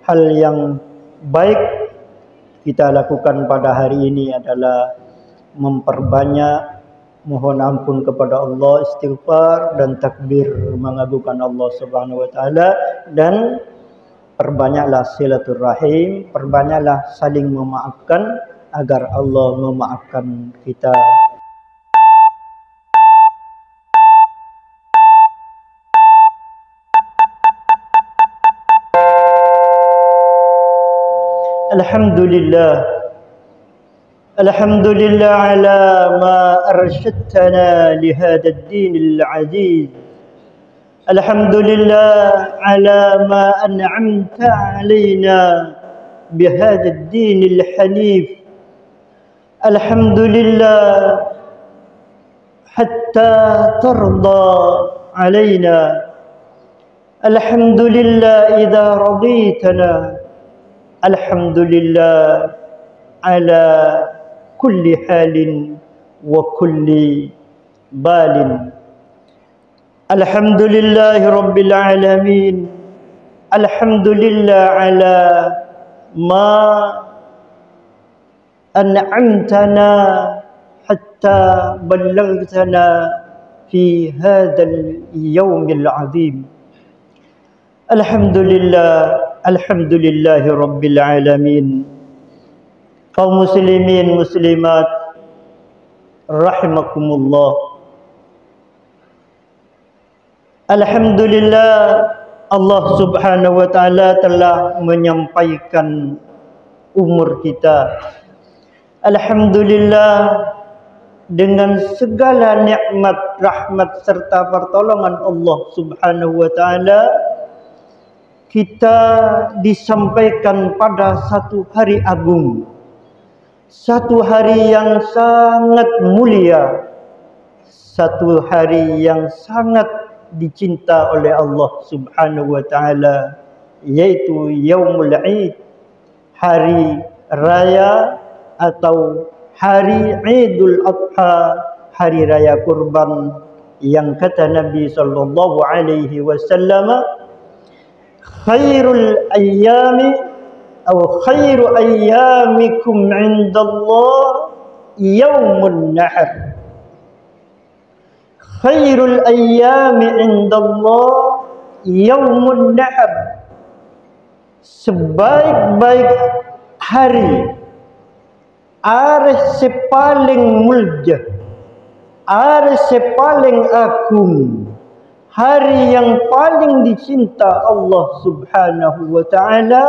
hal yang baik kita lakukan pada hari ini adalah memperbanyak mohon ampun kepada Allah, istighfar dan takbir mengagungkan Allah Subhanahu wa taala, dan perbanyaklah silaturahim, perbanyaklah saling memaafkan agar Allah memaafkan kita. Alhamdulillah ala ma arsyadtana lihada ad-din al-aziz. Alhamdulillah ala ma an'amta alayna bihada ad-din al-hanif. Alhamdulillah hatta tarda alayna. Alhamdulillah idza raditana. Alhamdulillah ala kulli halin wa kulli balin. Alhamdulillahi rabbil alamin. Alhamdulillah ala ma an'amtana hatta ballaghtana fi hadzal yawmil azim. Alhamdulillahi rabbil alamin. Kaum muslimin muslimat rahimakumullah. Alhamdulillah, Allah Subhanahu wa taala telah menyampaikan umur kita. Alhamdulillah, dengan segala nikmat, rahmat serta pertolongan Allah Subhanahu wa taala, kita disampaikan pada satu hari agung, satu hari yang sangat mulia, satu hari yang sangat dicinta oleh Allah Subhanahu wa taala, yaitu Yaumul Id, hari raya atau hari Idul Adha, hari raya kurban, yang kata Nabi sallallahu alaihi wasallam, khairul ayyami atau khairu ayyamikum indallah yaumun nahr. Khairul ayyami indallah yaumun nahr. Sebaik-baik hari, hari sepaling mulia, hari sepaling agung, hari yang paling dicinta Allah Subhanahu wa taala,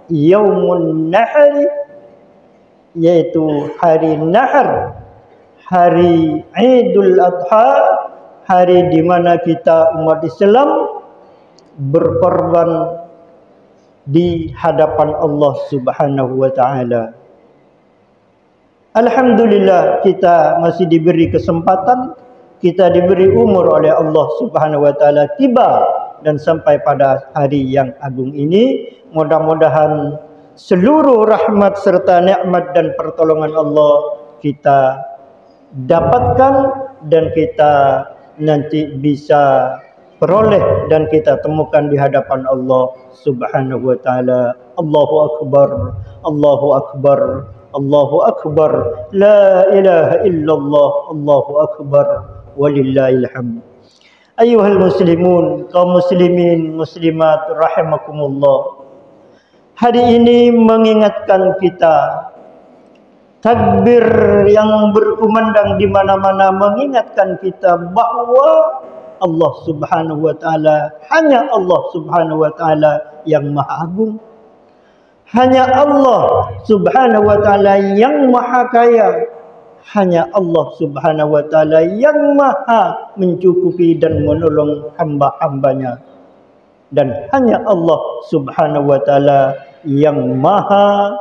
Yaumun Nahr, yaitu hari Nahr, hari Idul Adha, hari di mana kita umat Islam berkorban di hadapan Allah Subhanahu wa taala. Alhamdulillah, kita masih diberi kesempatan, kita diberi umur oleh Allah Subhanahu wa taala tiba dan sampai pada hari yang agung ini. Mudah-mudahan seluruh rahmat serta nikmat dan pertolongan Allah kita dapatkan dan kita nanti bisa peroleh dan kita temukan di hadapan Allah Subhanahu wa taala. Allahu akbar, Allahu akbar, Allahu akbar, la ilaha illallah, Allahu akbar, walillahil hamd. Ayuhal muslimun, kaum muslimin muslimat rahimakumullah. Hari ini mengingatkan kita, takbir yang berkumandang di mana-mana mengingatkan kita bahwa Allah Subhanahu wa taala, hanya Allah Subhanahu wa taala yang maha agung. Hanya Allah Subhanahu wa taala yang maha kaya. Hanya Allah Subhanahu wa taala yang maha mencukupi dan menolong hamba-hambanya. Dan hanya Allah Subhanahu wa taala yang maha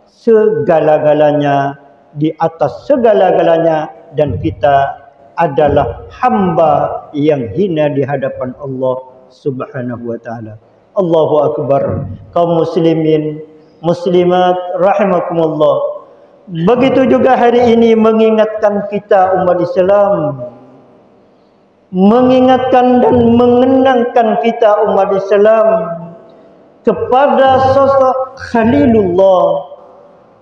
segala-galanya, di atas segala-galanya, dan kita adalah hamba yang hina di hadapan Allah Subhanahu wa taala. Allahu akbar. Kaum muslimin muslimat rahimakumullah. Begitu juga hari ini mengingatkan kita umat Islam, mengingatkan dan mengenangkan kita umat Islam kepada sosok Khalilullah,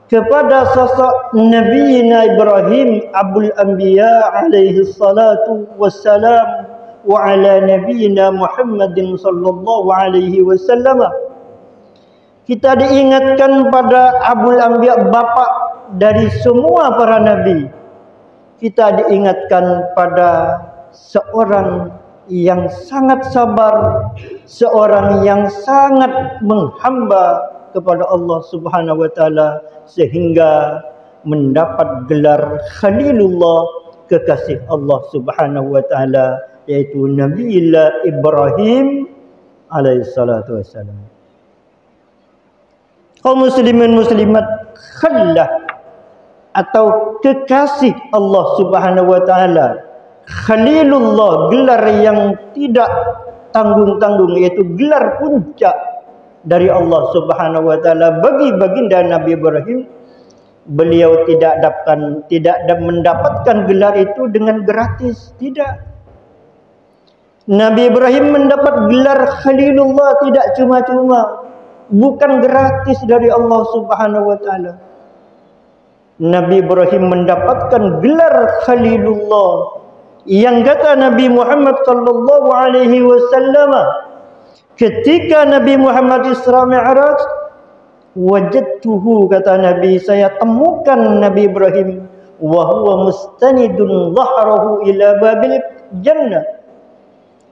kepada sosok Nabi Ibrahim Abul Anbiya alaihi salatu wassalam, wa ala nabiyina Muhammadin sallallahu alaihi wasallam. Kita diingatkan pada Abul Anbiya, bapa dari semua para nabi. Kita diingatkan pada seorang yang sangat sabar, seorang yang sangat menghamba kepada Allah Subhanahu wa taala sehingga mendapat gelar Khalilullah, kekasih Allah Subhanahu wa taala, yaitu Nabiullah Ibrahim alaihi salatu wassalam. Kaum muslimin muslimat, khallah atau kekasih Allah Subhanahu wa taala, Khalilullah, gelar yang tidak tanggung-tanggung, yaitu gelar puncak dari Allah Subhanahu wa taala bagi baginda Nabi Ibrahim. Beliau tidak mendapatkan gelar itu dengan gratis, tidak. Nabi Ibrahim mendapat gelar Khalilullah tidak cuma-cuma, bukan gratis dari Allah Subhanahu wa taala. Nabi Ibrahim mendapatkan gelar Khalilullah yang kata Nabi Muhammad sallallahu alaihi wasallam ketika Nabi Muhammad Isra Mi'raj, wajadtuhu, kata Nabi, saya temukan Nabi Ibrahim wa huwa mustanidun dhahrahu ila babil jannah.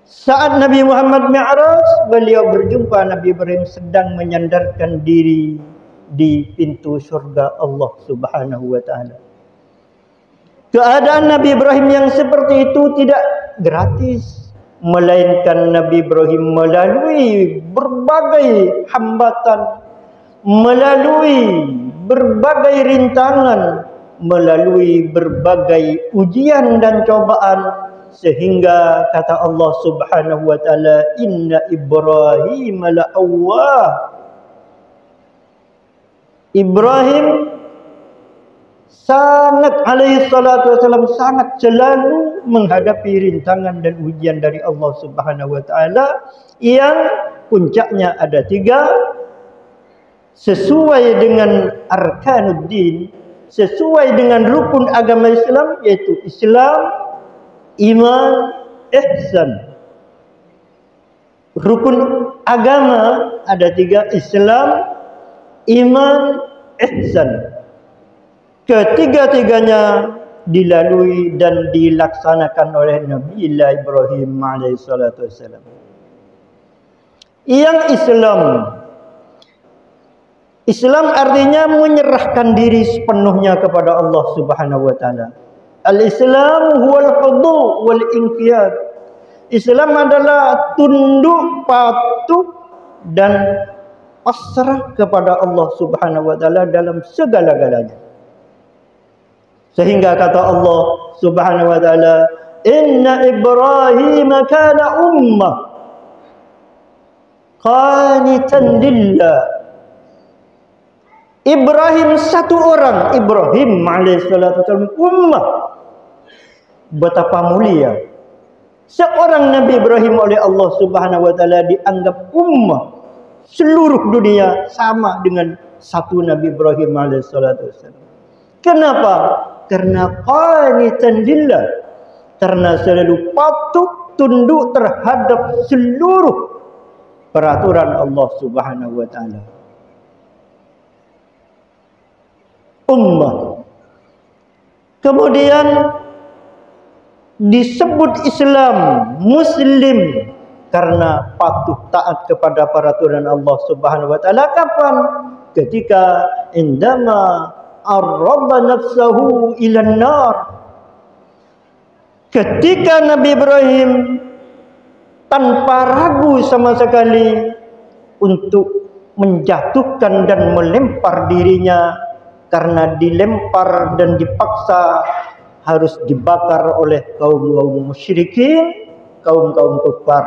Saat Nabi Muhammad Mi'raj, beliau berjumpa Nabi Ibrahim sedang menyandarkan diri di pintu surga Allah Subhanahu wa taala. Keadaan Nabi Ibrahim yang seperti itu tidak gratis, melainkan Nabi Ibrahim melalui berbagai hambatan, melalui berbagai rintangan, melalui berbagai ujian dan cobaan, sehingga kata Allah Subhanahu wa taala, inna Ibrahim la'awwah. Ibrahim sangat alaihi salatu wasallam sangat selalu menghadapi rintangan dan ujian dari Allah Subhanahu wa taala yang puncaknya ada 3 sesuai dengan arkanuddin, sesuai dengan rukun agama Islam, yaitu Islam, iman, ihsan. Rukun agama ada 3, Islam, iman, ihsan. Ketiga-tiganya dilalui dan dilaksanakan oleh Nabi Ibrahim alaihissalatu wassalam. Yang Islam artinya menyerahkan diri sepenuhnya kepada Allah Subhanahu wa taala. Al-Islam huwal khudu' wal inqiyad. Islam adalah tunduk, patuh dan pasrah kepada Allah Subhanahu wa taala dalam segala-galanya. Sehingga kata Allah Subhanahu wa taala, inna Ibrahim kana ummah qanitan lillah. Ibrahim satu orang, Ibrahim alaihissalatu wassalam, ummah. Betapa mulia seorang Nabi Ibrahim oleh Allah Subhanahu wa taala dianggap ummah. Seluruh dunia sama dengan satu Nabi Ibrahim alaihissalatu wassalam. Kenapa? Karena qanitan lillah, karena selalu patuh tunduk terhadap seluruh peraturan Allah Subhanahu wa taala. Ummah. Kemudian disebut Islam, Muslim, karena patuh taat kepada peraturan Allah Subhanahu wa taala. Kapan? Ketika indama arraba nafsahu ilan nar. Ketika Nabi Ibrahim tanpa ragu sama sekali untuk menjatuhkan dan melempar dirinya, karena dilempar dan dipaksa harus dibakar oleh kaum musyrikin, kaum kufar.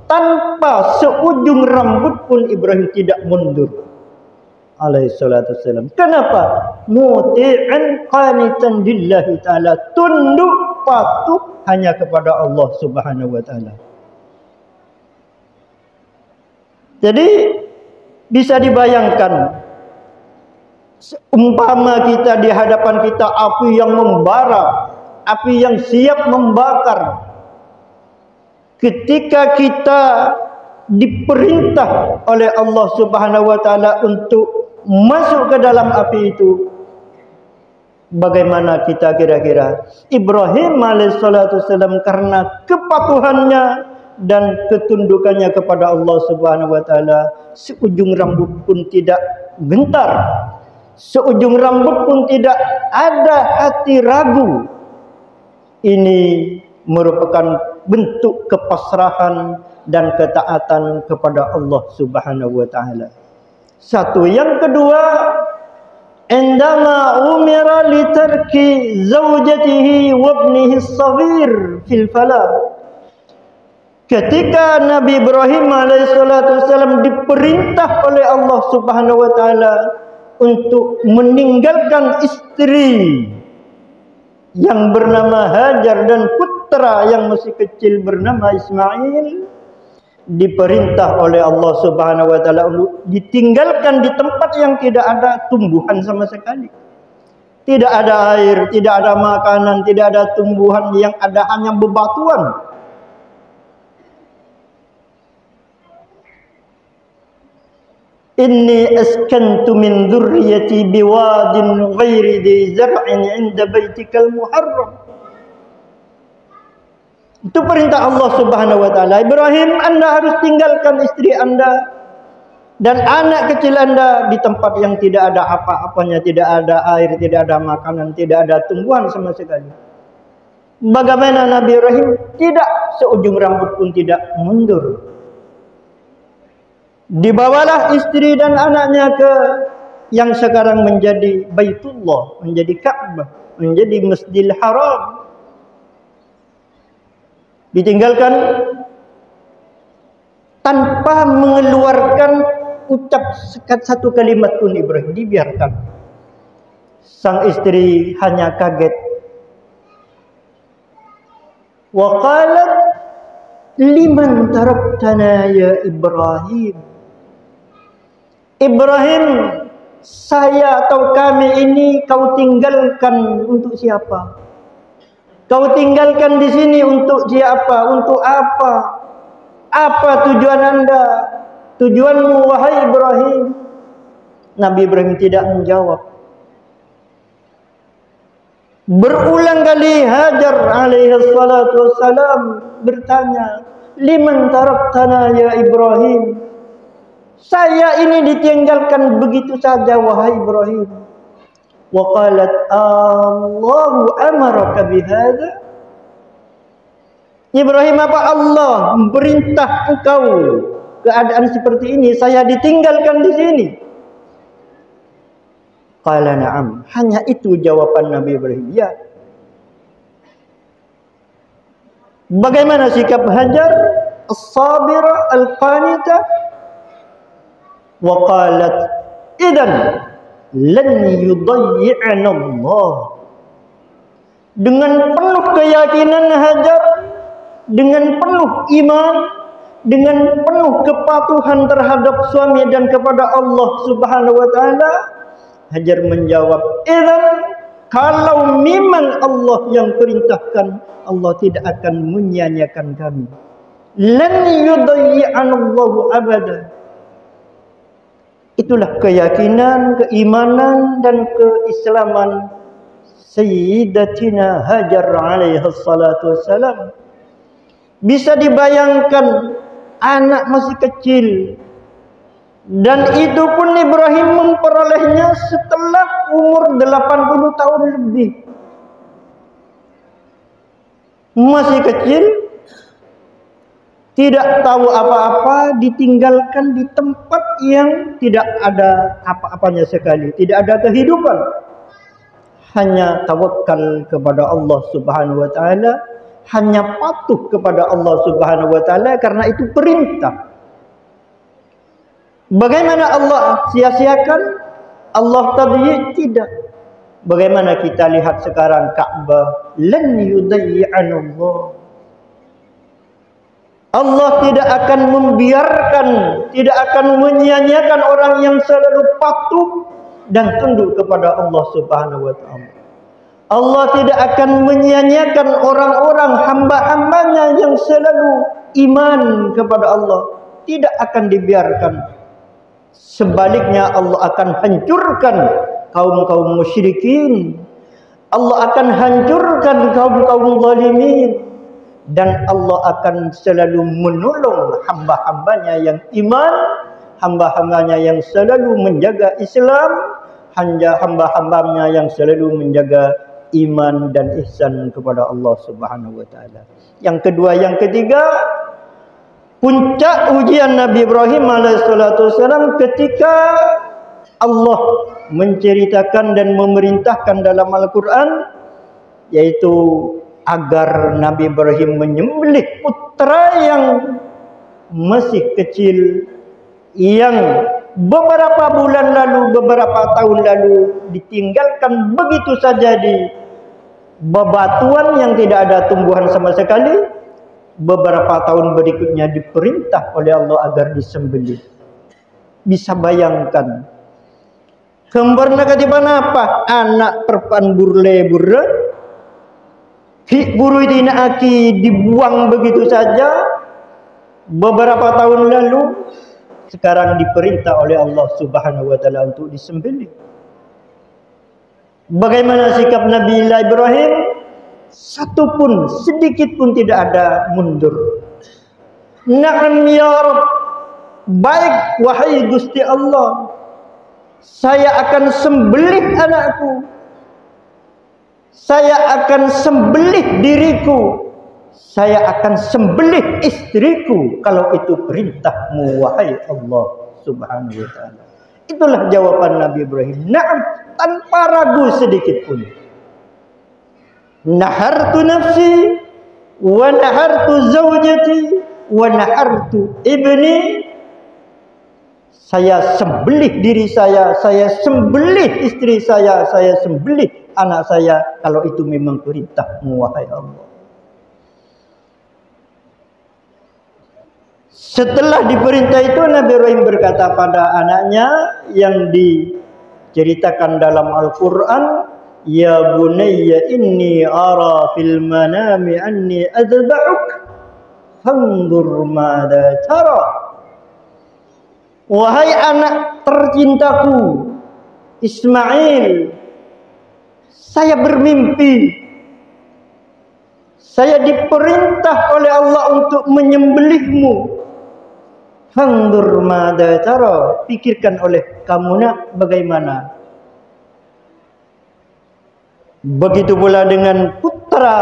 Tanpa seujung rambut pun Ibrahim tidak mundur alaihi salatu wassalam. Kenapa? Muti'an qanitan lillahi ta'ala, tunduk patuh hanya kepada Allah Subhanahu wa taala. Jadi Bisa dibayangkan, umpama kita di hadapan kita api yang membara, api yang siap membakar. Ketika kita diperintah oleh Allah Subhanahu wa taala untuk masuk ke dalam api itu, bagaimana kita kira-kira? Ibrahim alaihissalam karena kepatuhannya dan ketundukannya kepada Allah Subhanahu wa taala, seujung rambut pun tidak gentar, seujung rambut pun tidak ada hati ragu. Ini merupakan bentuk kepasrahan dan ketaatan kepada Allah Subhanahu wa taala. Satu. Yang kedua, indama umira litarki zawjatihi wa ibnihi as-saghir fil falah. Ketika Nabi Ibrahim alaihissalam diperintah oleh Allah Subhanahu wa taala untuk meninggalkan istri yang bernama Hajar dan putra yang masih kecil bernama Ismail, diperintah oleh Allah Subhanahu wa taala untuk ditinggalkan di tempat yang tidak ada tumbuhan sama sekali. Tidak ada air, tidak ada makanan, tidak ada tumbuhan, yang ada hanya bebatuan. Inni askantu min dzurriyyati biwadin ghairi dhi zar'in 'inda baitikal muharram. Itu perintah Allah Subhanahu wa taala. Ibrahim, Anda harus tinggalkan istri Anda dan anak kecil Anda di tempat yang tidak ada apa-apanya, tidak ada air, tidak ada makanan, tidak ada tumbuhan sama sekali. Bagaimana Nabi Ibrahim? Tidak seujung rambut pun tidak mundur. Dibawalah istri dan anaknya ke yang sekarang menjadi Baitullah, menjadi Ka'bah, menjadi Masjidil Haram. Ditinggalkan tanpa mengeluarkan ucap satu kalimat pun Ibrahim, dibiarkan. Sang istri hanya kaget. Wa qalat liman taraktana ya Ibrahim. Ibrahim, saya atau kami ini kau tinggalkan untuk siapa? Kau tinggalkan di sini untuk siapa? Untuk apa? Apa tujuan Anda? Tujuanmu wahai Ibrahim? Nabi Ibrahim tidak menjawab. Berulang kali Hajar alaihi salatu wassalam bertanya, liman taraktana ya Ibrahim? Saya ini ditinggalkan begitu saja wahai Ibrahim. Wa qalat Allahu amaraka bihadza. Ibrahim, apa Allah memerintah engkau keadaan seperti ini, saya ditinggalkan di sini? Qala na'am. Hanya itu jawaban Nabi Ibrahim, ya. Bagaimana sikap Hajar as-sabira al-qanita? Wa qalat idan lan yudayyi'ana Allah. Dengan penuh keyakinan Hajar, dengan penuh iman, dengan penuh kepatuhan terhadap suami dan kepada Allah Subhanahu wa taala, Hajar menjawab, idan, kalau memang Allah yang perintahkan, Allah tidak akan menyia-nyiakan kami. Lan yudayyi'ana Allah abada. Itulah keyakinan, keimanan dan keislaman Sayyidatina Hajar alaihi salatu wassalam. Bisa dibayangkan, anak masih kecil, dan itu pun Ibrahim memperolehnya setelah umur 80 tahun lebih. Masih kecil, tidak tahu apa-apa, ditinggalkan di tempat yang tidak ada apa-apanya sekali, tidak ada kehidupan. Hanya tawakal kepada Allah Subhanahu wa taala, hanya patuh kepada Allah Subhanahu wa taala karena itu perintah. Bagaimana Allah sia-siakan? Allah tadyi? Tidak. Bagaimana kita lihat sekarang Ka'bah, lan yudayyi'anallah. Allah tidak akan membiarkan, tidak akan menyia-nyiakan orang yang selalu patuh dan tunduk kepada Allah Subhanahu wa taala. Allah tidak akan menyia-nyiakan orang-orang hamba-hambanya yang selalu iman kepada Allah. Tidak akan dibiarkan. Sebaliknya Allah akan hancurkan kaum-kaum musyrikin. Allah akan hancurkan kaum-kaum zalimin. Dan Allah akan selalu menolong hamba-hambanya yang iman, hamba-hambanya yang selalu menjaga Islam, hamba-hambanya yang selalu menjaga iman dan ihsan kepada Allah Subhanahu wa taala. Yang kedua, yang ketiga, puncak ujian Nabi Ibrahim alaihissalam ketika Allah menceritakan dan memerintahkan dalam Al-Quran, yaitu agar Nabi Ibrahim menyembelih putra yang masih kecil, yang beberapa bulan lalu, beberapa tahun lalu ditinggalkan begitu saja di bebatuan yang tidak ada tumbuhan sama sekali. Beberapa tahun berikutnya diperintah oleh Allah agar disembelih. Bisa bayangkan, kembarna katiban apa? Anak perpan burle burle, buru ini aki dibuang begitu saja. Beberapa tahun lalu, sekarang diperintah oleh Allah Subhanahu wa taala untuk disembelih. Bagaimana sikap Nabi Ibrahim? Satu pun, sedikit pun tidak ada mundur. Na'am ya Rabb, baik wahai Gusti Allah, saya akan sembelih anakku, saya akan sembelih diriku, saya akan sembelih istriku, kalau itu perintahmu wahai Allah Subhanahu wa taala. Itulah jawaban Nabi Ibrahim. Na'am, tanpa ragu sedikit pun. Nahartu nafsi wa nahartu zawjati wa nahartu ibni. Saya sembelih diri saya sembelih istri saya sembelih anak saya, kalau itu memang perintahmu wahai Allah. Setelah diperintah itu, Nabi Ibrahim berkata pada anaknya yang diceritakan dalam Al-Quran, ya bunayya inni ara fil manami anni adba'uk fanzur madza tara. Wahai anak tercintaku Ismail, saya bermimpi, saya diperintah oleh Allah untuk menyembelihmu. Fanzur madza tara, pikirkan oleh kamu nak bagaimana. Begitu pula dengan putra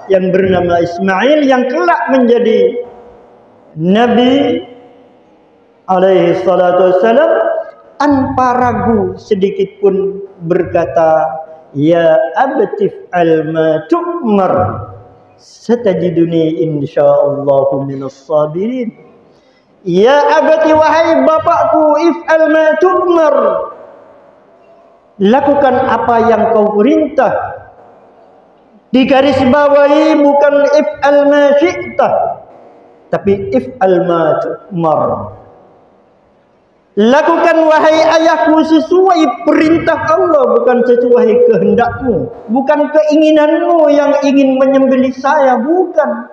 yang bernama Ismail yang kelak menjadi Nabi alaihi salatu wassalam, tanpa ragu sedikit pun berkata, ya abtif alma tu'mar satajiduni insyaallahu minas sabirin. Ya abati, wahai bapakku, if'al ma tu'mar, lakukan apa yang kau perintah. Digarisbawahi bukan if'al ma syi'ta, tapi if'al ma tu'mar. Lakukan wahai ayahku sesuai perintah Allah, bukan sesuai kehendakmu, bukan keinginanmu yang ingin menyembelih saya, bukan.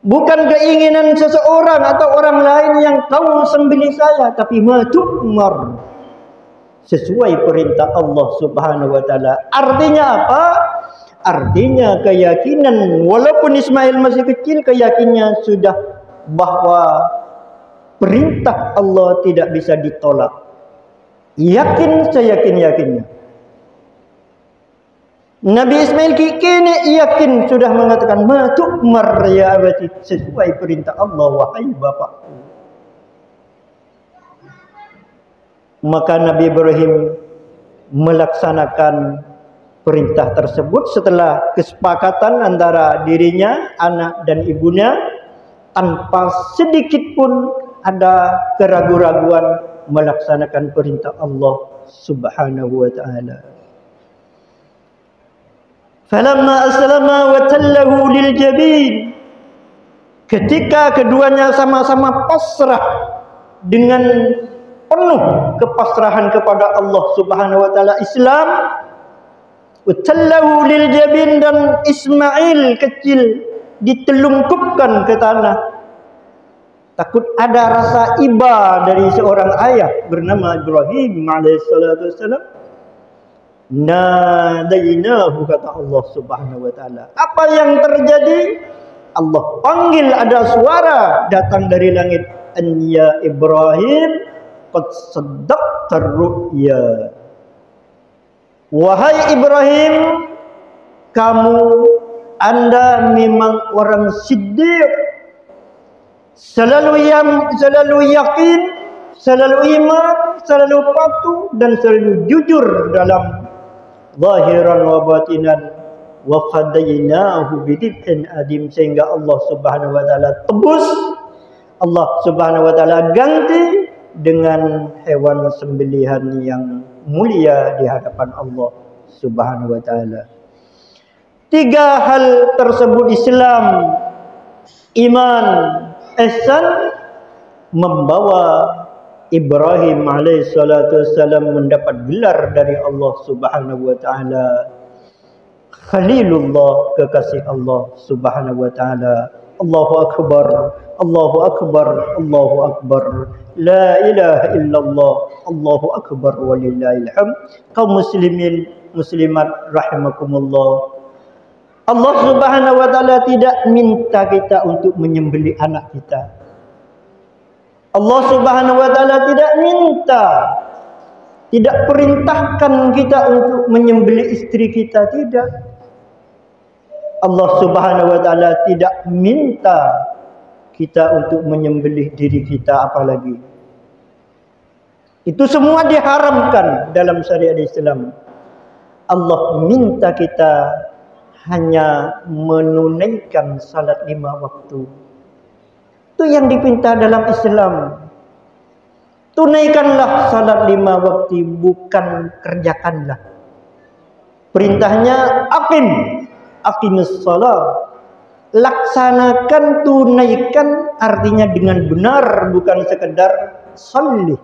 Bukan keinginan seseorang atau orang lain yang kau sembelih saya, tapi ma tu'mar, sesuai perintah Allah Subhanahu wa taala. Artinya apa? Artinya keyakinan, walaupun Ismail masih kecil, keyakinannya sudah bahwa perintah Allah tidak bisa ditolak. Yakin, seyakin-yakinnya. Nabi Ismail kini yakin sudah mengatakan ma tu'mar ya abati, sesuai perintah Allah wahai bapakku. Maka Nabi Ibrahim melaksanakan perintah tersebut setelah kesepakatan antara dirinya, anak dan ibunya, tanpa sedikit pun ada keraguan-raguan melaksanakan perintah Allah Subhanahu wa taala. Falamma aslama wa tallahu lil jabin, Ketika keduanya sama-sama pasrah dengan penuh kepasrahan kepada Allah Subhanahu wa taala, Islam, utallahu lil jabin, dan Ismail kecil ditelungkupkan ke tanah. Takut ada rasa iba dari seorang ayah bernama Ibrahim alaihissalatu wassalam. Nadainahu, kata Allah Subhanahu wa taala. Apa yang terjadi? Allah panggil, ada suara datang dari langit. An ya Ibrahim qad saddaqtar ru'ya. Wahai Ibrahim, Anda memang orang siddiq, selalu yakin, selalu iman, selalu patuh, dan selalu jujur dalam zahiran wa batinan. Wa fadainahu bidibhin adim, sehingga Allah Subhanahu wa taala tebus, Allah Subhanahu wa taala ganti dengan hewan sembelihan yang mulia di hadapan Allah Subhanahu wa taala. 3 hal tersebut, Islam, iman, ihsan, membawa Ibrahim alaihissalatu wassalam mendapat gelar dari Allah Subhanahu wa taala Khalilullah, kekasih Allah Subhanahu wa taala. Allahu akbar, Allahu akbar, Allahu akbar. La ilaha illallah, Allahu akbar walillahil hamd. Kaum muslimin muslimat rahimakumullah. Allah Subhanahu wa taala tidak minta kita untuk menyembelih anak kita. Allah Subhanahu wa taala tidak minta, tidak perintahkan kita untuk menyembelih istri kita, tidak. Allah Subhanahu wa taala tidak minta kita untuk menyembelih diri kita, apalagi. Itu semua diharamkan dalam syariat Islam. Allah minta kita hanya menunaikan salat 5 waktu. Itu yang dipinta dalam Islam. Tunaikanlah salat 5 waktu, bukan kerjakanlah. Perintahnya aqimus shalah. Laksanakan, tunaikan, artinya dengan benar, bukan sekedar sholli.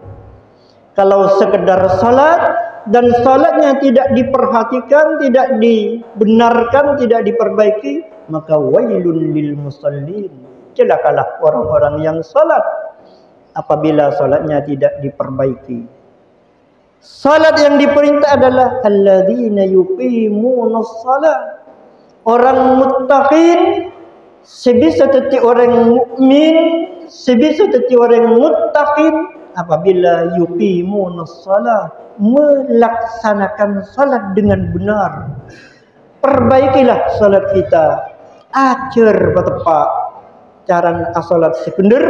Kalau sekedar salat dan salatnya tidak diperhatikan, tidak dibenarkan, tidak diperbaiki, maka wailun lil musallin. Celakalah orang-orang yang salat apabila salatnya tidak diperbaiki. Salat yang diperintah adalah alladzina yuqimunas shalah. Orang muttaqin, sebisa tetik orang mukmin, sebisa tetik orang muttaqin, apabila yuqimunas shalah, melaksanakan salat dengan benar. Perbaikilah salat kita, ajar bertepak, caran asalat sekunder,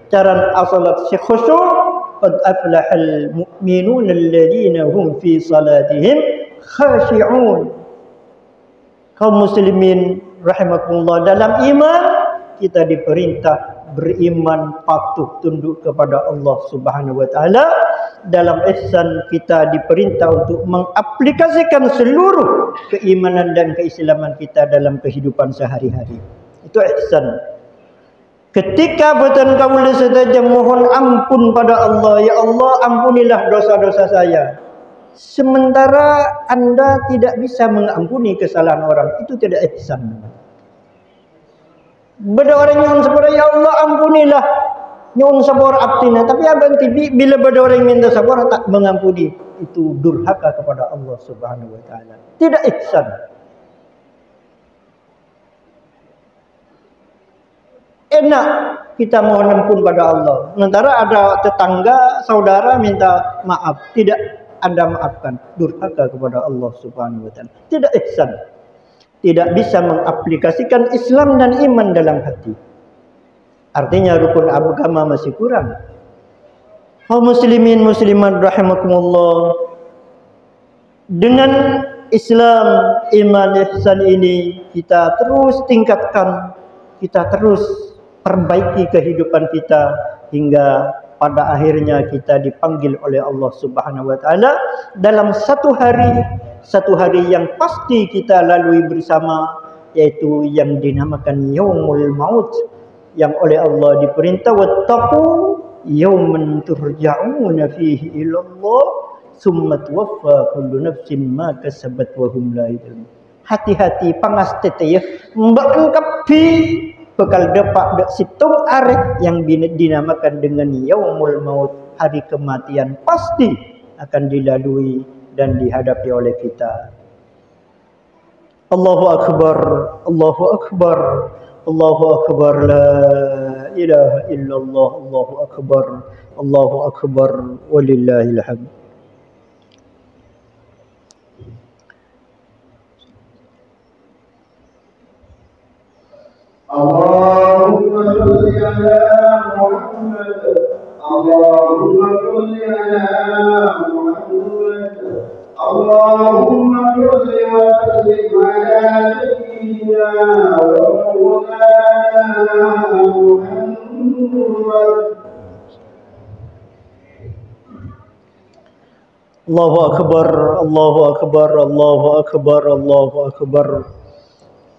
caran asalat sekhusyuk. Qad aflahal mu'minun alladzina hum fi salatihim khashi'un. Kaum muslimin rahimakumullah, dalam iman kita diperintah beriman, patuh, tunduk kepada Allah Subhanahu wa taala. Dalam ihsan kita diperintah untuk mengaplikasikan seluruh keimanan dan keislaman kita dalam kehidupan sehari-hari. Itu ihsan. Ketika boten kaula sedaya mohon ampun pada Allah, ya Allah ampunilah dosa-dosa saya. Sementara Anda tidak bisa mengampuni kesalahan orang, itu tidak ihsan. Beda orang yang seperti ya Allah ampunilah, nyuwun sabar abdina, tapi abang tibi bila beda orang minta sabar tak mengampuni, itu durhaka kepada Allah Subhanahu wa taala. Tidak ihsan. Enak kita mohon ampun pada Allah, sementara ada tetangga, saudara minta maaf, tidak Anda maafkan, durhaka kepada Allah Subhanahu wa taala. Tidak ihsan. Tidak bisa mengaplikasikan Islam dan iman dalam hati. Artinya rukun agama masih kurang. Kaum muslimin muslimat rahimakumullah, dengan Islam, iman, ihsan ini kita terus tingkatkan, kita terus perbaiki kehidupan kita hingga pada akhirnya kita dipanggil oleh Allah Subhanahu wa taala dalam satu hari yang pasti kita lalui bersama, yaitu yang dinamakan yaumul maut, yang oleh Allah diperintah, wattaqu yawman turja'una fihi ila Allah summa tuwaffa kullu nafsin ma kasabat wa hum la yuzlamun. Hati-hati pangas tete ya mbak kapi bekal depak dek situng arek yang dinamakan dengan yaumul maut, hari kematian pasti akan dilalui dan dihadapi oleh kita. Allahu akbar, Allahu akbar, Allahu akbar, la ilaha illallah, Allahu akbar, walillahil hamd. Allahumma sholli ala Muhammad, Allahumma sholli ala Muhammad, Allahumma sholli wa sallim ala sayyidina wa maulana Muhammad. Allahu akbar, Allahu akbar, Allahu akbar, Allahu akbar.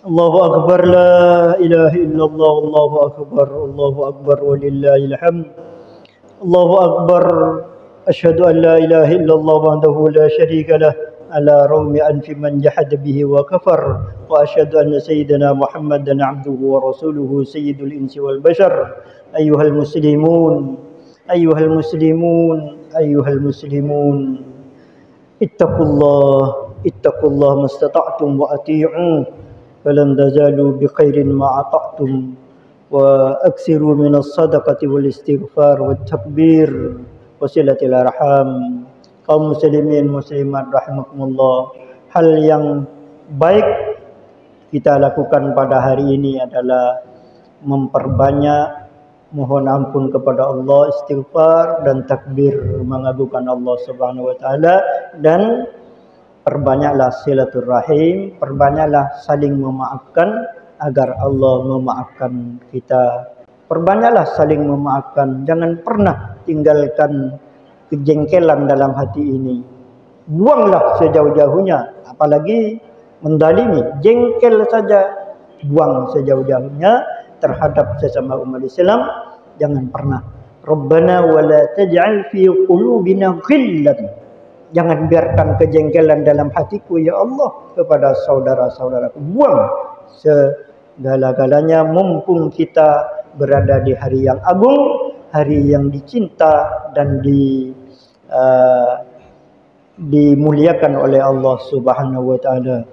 Allahu akbar, la ilaha illallah, Allahu akbar, walillahil hamd. Allahu akbar, asyhadu an la ilaha illallah wahdahu la syarika lah, ala raumi anfi man jahada bihi wa kafar, wa asyhadu anna sayyidina Muhammadan abduhu wa rasuluhu sayyidul insi wal bashar. Ayyuhal muslimun, ayyuhal muslimun, ayyuhal muslimun, ittaqullah mastata'tum wa ati'u فلن تزالوا بخير ما أطعتم وأكثروا من الصدقة والاستغفار والتكبير وصلة الأرحام. Kaum muslimin muslimat rahimakumullah, hal yang baik kita lakukan pada hari ini adalah memperbanyak mohon ampun kepada Allah, istighfar dan takbir mengagungkan Allah Subhanahu wa taala, dan perbanyaklah silaturahim, perbanyaklah saling memaafkan agar Allah memaafkan kita. Perbanyaklah saling memaafkan, jangan pernah tinggalkan kejengkelan dalam hati ini. Buanglah sejauh-jauhnya, apalagi mendalimi, jengkel saja buang sejauh-jauhnya terhadap sesama umat Islam. Jangan pernah. Rabbana wa la taj'al fi qulubina ghillan, jangan biarkan kejengkelan dalam hatiku ya Allah kepada saudara-saudaraku. Buang segala-galanya mumpung kita berada di hari yang agung, hari yang dicinta dan dimuliakan oleh Allah Subhanahu wa taala.